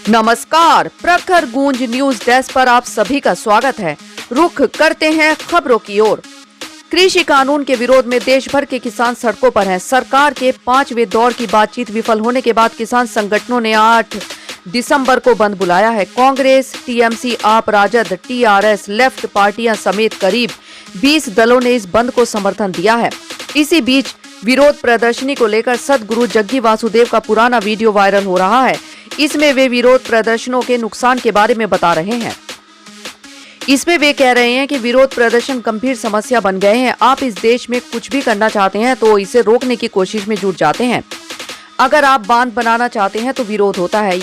नमस्कार, प्रखर गूंज न्यूज डेस्क पर आप सभी का स्वागत है। रुख करते हैं खबरों की ओर। कृषि कानून के विरोध में देश भर के किसान सड़कों पर हैं। सरकार के 5वें दौर की बातचीत विफल होने के बाद किसान संगठनों ने 8 दिसंबर को बंद बुलाया है। कांग्रेस, टीएमसी, आप, राजद, टीआरएस, लेफ्ट पार्टियां समेत करीब 20 दलों ने इस बंद को समर्थन दिया है। इसी बीच विरोध प्रदर्शनी को लेकर सदगुरु जग्गी वासुदेव का पुराना वीडियो वायरल हो रहा है। इसमें वे विरोध प्रदर्शनों के नुकसान के बारे में बता रहे हैं। इसमें वे कह रहे हैं कि विरोध प्रदर्शन गंभीर समस्या बन गए हैं। आप इस देश में कुछ भी करना चाहते हैं तो इसे रोकने की कोशिश में जुट जाते हैं। अगर आप बांध बनाना चाहते हैं तो विरोध होता है,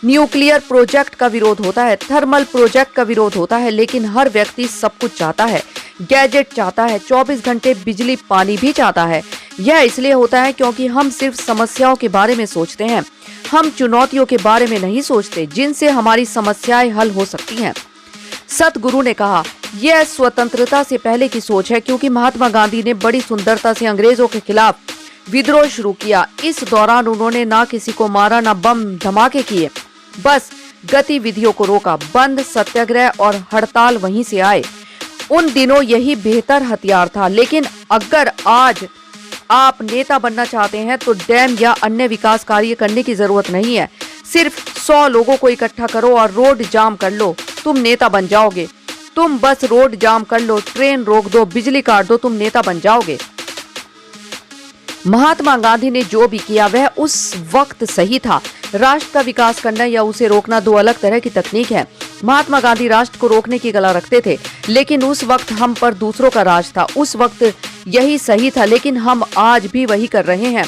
न्यूक्लियर प्रोजेक्ट का विरोध होता है, थर्मल प्रोजेक्ट का विरोध होता है, लेकिन हर व्यक्ति सब कुछ चाहता है। गैजेट चाहता है, 24 घंटे बिजली पानी भी चाहता है। यह इसलिए होता है क्योंकि हम सिर्फ समस्याओं के बारे में सोचते हैं। हम चुनौतियों के बारे में नहीं सोचते जिनसे हमारी समस्याएं हल हो सकती हैं। सतगुरु ने कहा, यह स्वतंत्रता से पहले की सोच है, क्योंकि महात्मा गांधी ने बड़ी सुंदरता से अंग्रेजों के खिलाफ विद्रोह शुरू किया। इस दौरान उन्होंने ना किसी को मारा, ना बम धमाके किए, बस गतिविधियों को रोका। बंद, सत्याग्रह और हड़ताल वहीं से आए। उन दिनों यही बेहतर हथियार था। लेकिन अगर आज आप नेता बनना चाहते हैं तो डैम या अन्य विकास कार्य करने की जरूरत नहीं है। सिर्फ 100 लोगों को इकट्ठा करो और रोड जाम कर लो, तुम नेता बन जाओगे। तुम बस रोड जाम कर लो, ट्रेन रोक दो, बिजली काट दो, तुम नेता बन जाओगे। महात्मा गांधी ने जो भी किया वह उस वक्त सही था। राष्ट्र का विकास करना या उसे रोकना दो अलग तरह की तकनीक है। महात्मा गांधी राष्ट्र को रोकने की कला रखते थे, लेकिन उस वक्त हम पर दूसरों का राज था। उस वक्त यही सही था, लेकिन हम आज भी वही कर रहे हैं।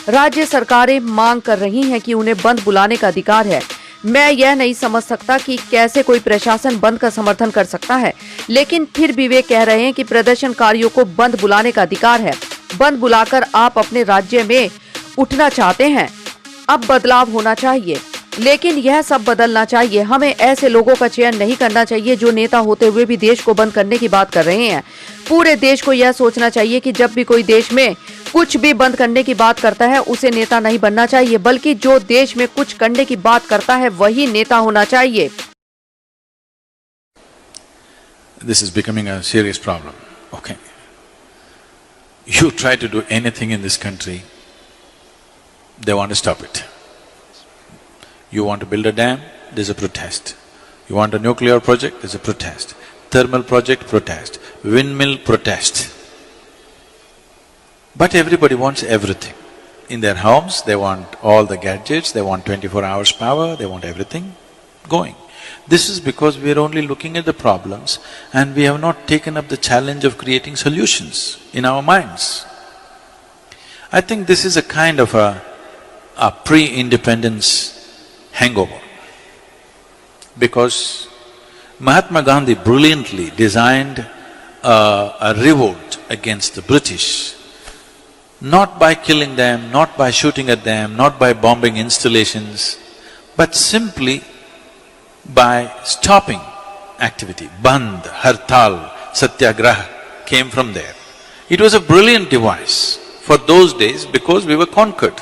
राज्य सरकारें मांग कर रही हैं कि उन्हें बंद बुलाने का अधिकार है। मैं यह नहीं समझ सकता कि कैसे कोई प्रशासन बंद का समर्थन कर सकता है, लेकिन फिर भी वे कह रहे हैं कि प्रदर्शनकारियों को बंद बुलाने का अधिकार है। बंद बुलाकर आप अपने राज्य में उठना चाहते हैं। अब बदलाव होना चाहिए, लेकिन यह सब बदलना चाहिए। हमें ऐसे लोगों का चयन नहीं करना चाहिए जो नेता होते हुए भी देश को बंद करने की बात कर रहे हैं। पूरे देश को यह सोचना चाहिए कि जब भी कोई देश में कुछ भी बंद करने की बात करता है उसे नेता नहीं बनना चाहिए, बल्कि जो देश में कुछ करने की बात करता है वही नेता होना चाहिए। This is becoming a serious problem. Okay. You try to do anything in this country, they want to stop it. You want to build a dam, there's a protest. You want a nuclear project, there's a protest. Thermal project, protest. Windmill, protest. But everybody wants everything. In their homes, they want all the gadgets, they want 24 hours power, they want everything going. This is because we are only looking at the problems and we have not taken up the challenge of creating solutions in our minds. I think this is a kind of a pre-independence hangover, because Mahatma Gandhi brilliantly designed a revolt against the British, not by killing them, not by shooting at them, not by bombing installations, but simply by stopping activity. Bandh, hartal, satyagraha came from there. It was a brilliant device for those days because we were conquered.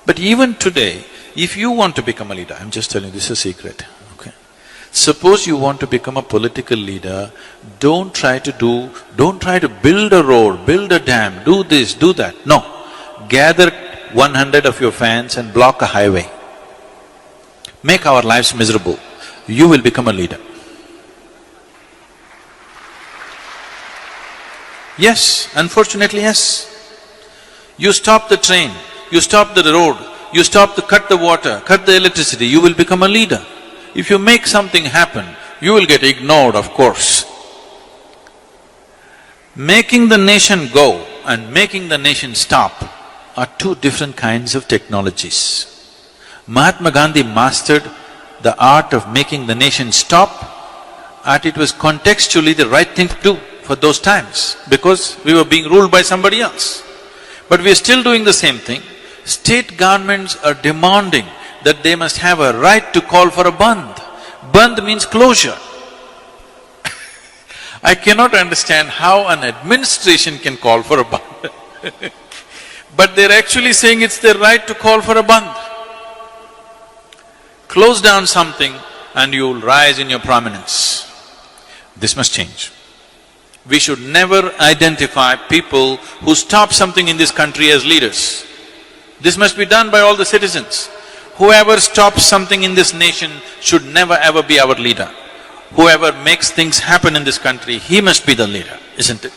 But even today, if you want to become a leader, I'm just telling you, this is a secret, okay? Suppose you want to become a political leader, don't try to build a road, build a dam, do this, do that. No. Gather 100 of your fans and block a highway. Make our lives miserable. You will become a leader. Yes, unfortunately, yes. You stop the train, you stop the road, you cut the water, cut the electricity, you will become a leader. If you make something happen, you will get ignored, of course. Making the nation go and making the nation stop are two different kinds of technologies. Mahatma Gandhi mastered the art of making the nation stop, and it was contextually the right thing to do for those times, because we were being ruled by somebody else. But we are still doing the same thing. State governments are demanding that they must have a right to call for a bandh. Bandh means closure. I cannot understand how an administration can call for a bandh. But they're actually saying it's their right to call for a bandh. close down something and you'll rise in your prominence. This must change. We should never identify people who stop something in this country as leaders. This must be done by all the citizens. Whoever stops something in this nation should never ever be our leader. Whoever makes things happen in this country, he must be the leader, isn't it?